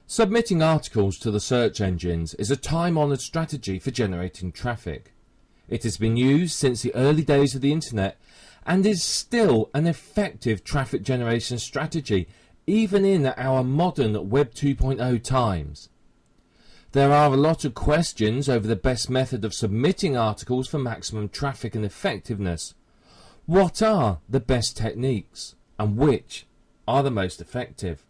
Submitting articles to the search engines is a time-honoured strategy for generating traffic. It has been used since the early days of the internet and is still an effective traffic generation strategy even in our modern Web 2.0 times. There are a lot of questions over the best method of submitting articles for maximum traffic and effectiveness. What are the best techniques and which are the most effective?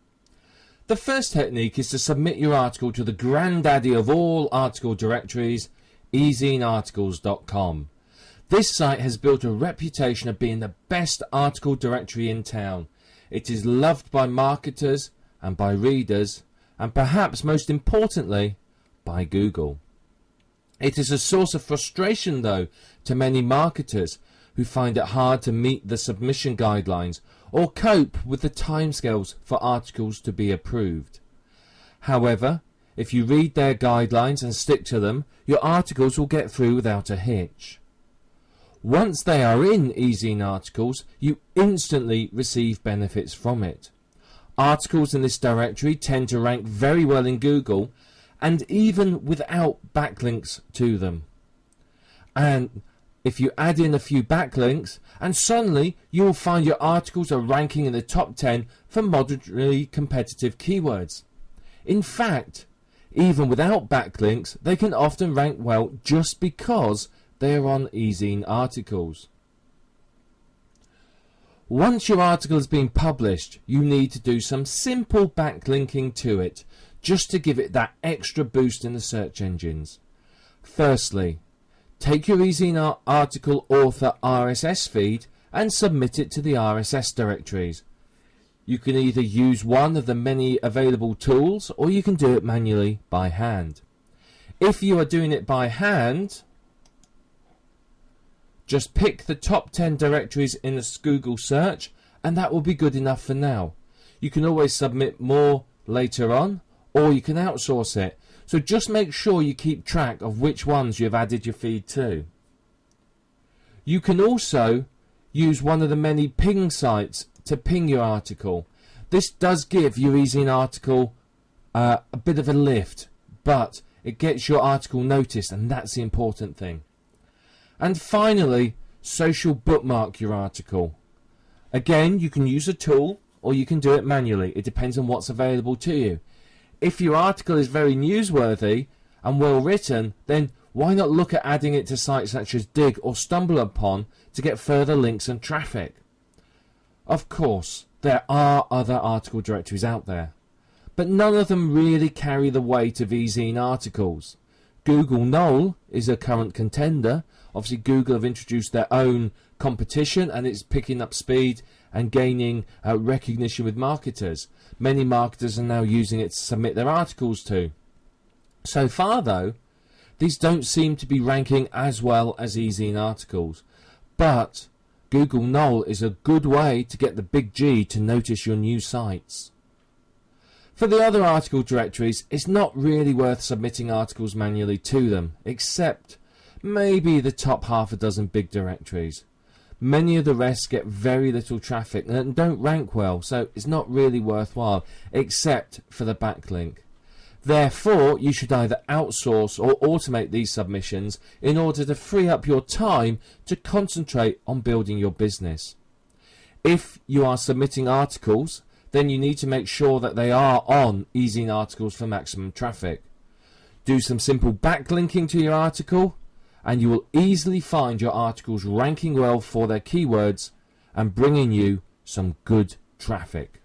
The first technique is to submit your article to the granddaddy of all article directories, eZineArticles.com. This site has built a reputation of being the best article directory in town. It is loved by marketers and by readers, and perhaps most importantly, by Google. It is a source of frustration, though, to many marketers who find it hard to meet the submission guidelines or cope with the timescales for articles to be approved. However, if you read their guidelines and stick to them, your articles will get through without a hitch. Once they are in eZine Articles, you instantly receive benefits from it. Articles in this directory tend to rank very well in Google, and even without backlinks to them. And if you add in a few backlinks, and suddenly you will find your articles are ranking in the top 10 for moderately competitive keywords. In fact, even without backlinks, they can often rank well just because they are on eZine Articles. Once your article has been published, you need to do some simple backlinking to it, just to give it that extra boost in the search engines. Firstly, take your eZine article author RSS feed and submit it to the RSS directories. You can either use one of the many available tools, or you can do it manually by hand. If you are doing it by hand, just pick the top 10 directories in the Google search, and that will be good enough for now. You can always submit more later on, or you can outsource it. So just make sure you keep track of which ones you have added your feed to. You can also use one of the many ping sites to ping your article. This does give your eZine article a bit of a lift, but it gets your article noticed, and that's the important thing. And finally, social bookmark your article. Again, you can use a tool or you can do it manually. It depends on what's available to you. If your article is very newsworthy and well written, then why not look at adding it to sites such as Digg or StumbleUpon to get further links and traffic? Of course, there are other article directories out there, but none of them really carry the weight of eZine Articles. Google Knoll is a current contender. Obviously, Google have introduced their own competition, and it's picking up speed and gaining recognition with marketers. Many marketers are now using it to submit their articles to. So far, though, these don't seem to be ranking as well as eZine Articles. But Google Knoll is a good way to get the big G to notice your new sites. For the other article directories, it's not really worth submitting articles manually to them, except maybe the top half a dozen big directories. Many of the rest get very little traffic and don't rank well, so it's not really worthwhile, except for the backlink. Therefore, you should either outsource or automate these submissions in order to free up your time to concentrate on building your business. If you are submitting articles, then you need to make sure that they are on eZine Articles for maximum traffic. Do some simple backlinking to your article, and you will easily find your articles ranking well for their keywords and bringing you some good traffic.